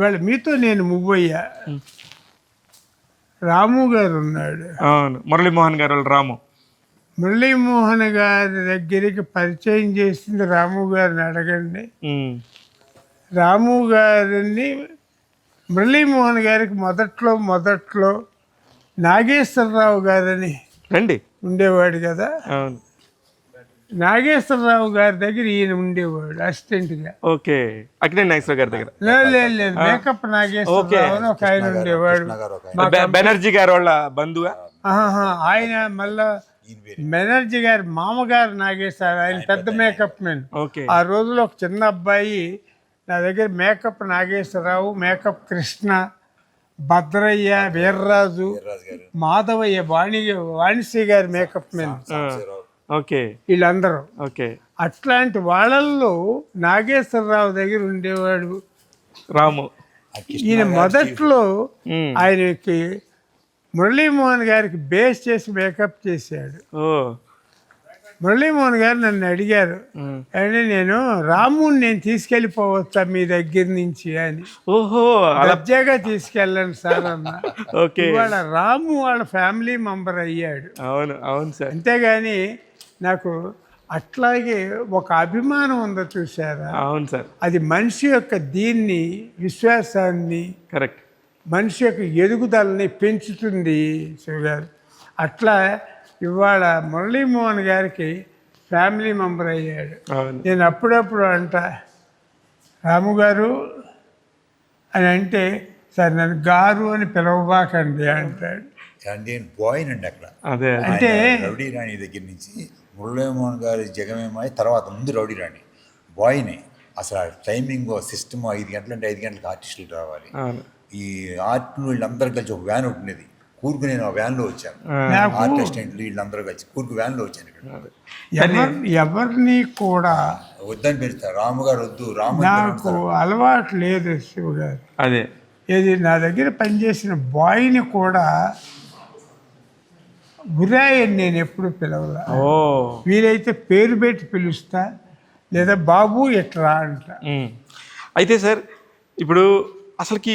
ఇవాళ మీతో నేను మువ్వయ్యా. రాము గారు ఉన్నాడు. అవును, మురళీమోహన్ గారు వాళ్ళు రాము. మురళీమోహన్ గారి దగ్గరికి పరిచయం చేసింది రాము గారిని అడగండి. రాము గారిని మురళీమోహన్ గారికి మొదట్లో నాగేశ్వరరావు గారని రండి ఉండేవాడు కదా. అవును, నాగేశ్వరరావు గారి దగ్గర ఈయన ఉండేవాడు అసిస్టెంట్గా. ఓకే, అక్కినేని నాగేశ్వర గారి దగ్గర. లేదు మేకప్ నాగేశ్వరరావు అని ఒక ఆయన ఉండేవాడు. బెనర్జీ గారు వాళ్ళ బంధువా? ఆయన మళ్ళా బెనర్జీ గారి మామగారు నాగేశ్వరరావు, ఆయన పెద్ద మేకప్ మెన్. ఆ రోజులో ఒక చిన్న అబ్బాయి నా దగ్గర మేకప్ నాగేశ్వరరావు, మేకప్ కృష్ణ, భద్రయ్య, వీర్రాజు, మాధవయ్య, వాణిశ్రీ గారి మేకప్ మెన్, వీళ్ళందరూ. అట్లాంటి వాళ్ళల్లో నాగేశ్వరరావు దగ్గర ఉండేవాడు రాము. ఈయన మొదట్లో ఆయనకి మురళీమోహన్ గారికి బేస్ చేసి మేకప్ చేశాడు. మురళీమోహన్ గారు నన్ను అడిగారు, అంటే నేను తీసుకెళ్ళిపోవచ్చా మీ దగ్గర నుంచి అని. దర్జాగా తీసుకెళ్ళండి సార్ అన్న. ఇవాళ రాము వాళ్ళ ఫ్యామిలీ మెంబర్ అయ్యాడు. అవును అవును సార్. అంతేగాని నాకు అట్లాగే ఒక అభిమానం ఉందో చూసారా. అవును సార్. అది మనిషి యొక్క దీన్ని, విశ్వాసాన్ని, కరెక్ట్, మనిషి యొక్క ఎదుగుదలని పెంచుతుంది శివగారు. అట్లా ఇవాళ మురళీమోహన్ గారికి ఫ్యామిలీ మెంబర్ అయ్యాడు. నేను అప్పుడప్పుడు రాము గారు అని అంటే, సార్ నన్ను గారు అని పిలవబాకండి అంటాడు. అక్కడ అంటే రౌడీ రాణి దగ్గర నుంచి మురళీమోహన్ గారి జగమేమాయి తర్వాత ముందు రౌడీ రాణి బాయ్ని అసలు టైమింగ్ సిస్టమ్ 5 గంటలు అంటే 5 గంటలకు ఆర్టిస్టులు రావాలి. ఈ ఆర్ట్ వీళ్ళందరూ కలిసి ఒక వ్యాన్ ఉంటున్నది. కూర్గు నేను ఆ వ్యాన్లో వచ్చాను. ఆర్ట్ అసిస్టెంట్లు వీళ్ళందరూ కలిసి కూర్గు వ్యాన్లో వచ్చాను. ఎవరిని కూడా వద్దని పెడతారు. రాము గారు వద్దు, రాము నాకు అలవాటు లేదు శివ గారు. అదే ఏది నా దగ్గర పనిచేసిన బాయ్ని కూడా గురాయని నేను ఎప్పుడు పిలవలా. వీలైతే పేరు పెట్టి పిలుస్తా, లేదా బాబు ఎట్రా అంట. అయితే సార్, ఇప్పుడు అసలుకి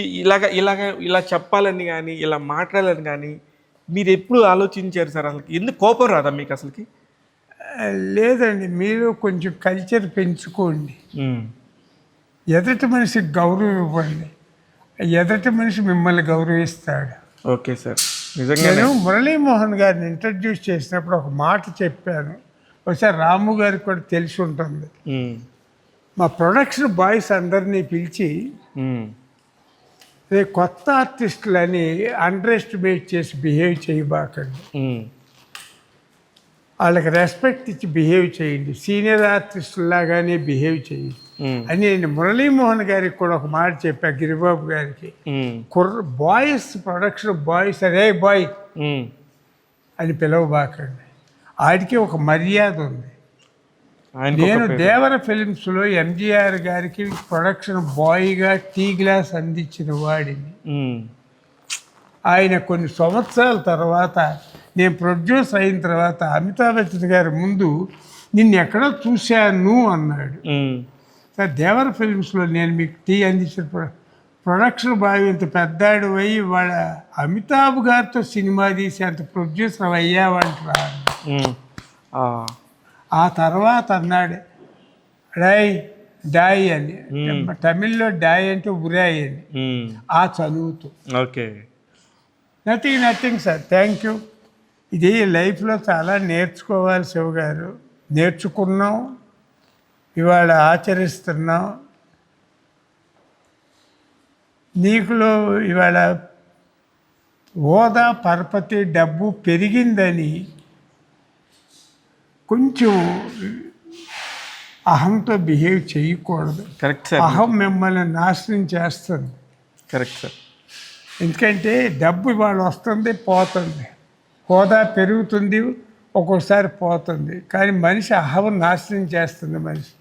ఇలా చెప్పాలని కానీ ఇలా మాట్లాడాలని కానీ మీరు ఎప్పుడు ఆలోచించారు సార్? అసలు ఎందుకు కోపం రాదా మీకు అసలుకి? లేదండి, మీరు కొంచెం కల్చర్ పెంచుకోండి. ఎదుటి మనిషికి గౌరవం ఇవ్వండి, ఎదుటి మనిషి మిమ్మల్ని గౌరవిస్తాడు. Okay sir. నిజంగా నేను మురళీమోహన్ గారిని ఇంట్రడ్యూస్ చేసినప్పుడు ఒక మాట చెప్పాను. ఒకసారి రాము గారికి కూడా తెలిసి ఉంటుంది. మా ప్రొడక్షన్ బాయ్స్ అందరినీ పిలిచి, కొత్త ఆర్టిస్టులని అండర్ ఎస్టిమేట్ చేసి బిహేవ్ చేయబాకండి, వాళ్ళకి రెస్పెక్ట్ ఇచ్చి బిహేవ్ చేయండి, సీనియర్ ఆర్టిస్టులాగానే బిహేవ్ చేయండి అని నేను మురళీమోహన్ గారికి కూడా ఒక మాట చెప్పా. గిరిబాబు గారికి, బాయ్స్ ప్రొడక్షన్ బాయ్స్ అరే బాయ్ అని పిలవబాకండి, ఆడికి ఒక మర్యాద ఉంది. నేను దేవర ఫిలిమ్స్లో ఎంజీఆర్ గారికి ప్రొడక్షన్ బాయ్గా టీ గ్లాస్ అందించిన వాడిని. ఆయన కొన్ని సంవత్సరాల తర్వాత నేను ప్రొడ్యూస్ అయిన తర్వాత అమితాబ్ బచ్చన్ గారి ముందు నిన్ను ఎక్కడో చూశాను అన్నాడు. సార్, దేవర ఫిలిమ్స్లో నేను మీకు టీ అందించిన ప్రొడక్షన్ బాయ్ ఇంత పెద్దాడు అయ్యి వాళ్ళ అమితాబ్ గారితో సినిమా తీసి అంత ప్రొడ్యూసర్ అయ్యావంటరా. ఆ తర్వాత అన్నాడు డాయ్ అని, తమిళ్లో డాయ్ అంటే ఉరాయ్ అని, ఆ చదువుతూ. Okay, nothing sir, thank you. ఇది లైఫ్లో చాలా నేర్చుకోవాలి శివ గారు. నేర్చుకున్నాం, ఇవాళ ఆచరిస్తున్నాం. నీకులో ఇవాళ హోదా, పరపతి, డబ్బు పెరిగిందని కొంచెం అహంతో బిహేవ్ చేయకూడదు. Correct sir. అహం మిమ్మల్ని నాశనం చేస్తుంది. Correct sir. ఎందుకంటే డబ్బు ఇవాళ వస్తుంది, పోతుంది, హోదా పెరుగుతుంది, ఒక్కోసారి పోతుంది, కానీ మనిషి అహం నాశనం చేస్తుంది మనిషి.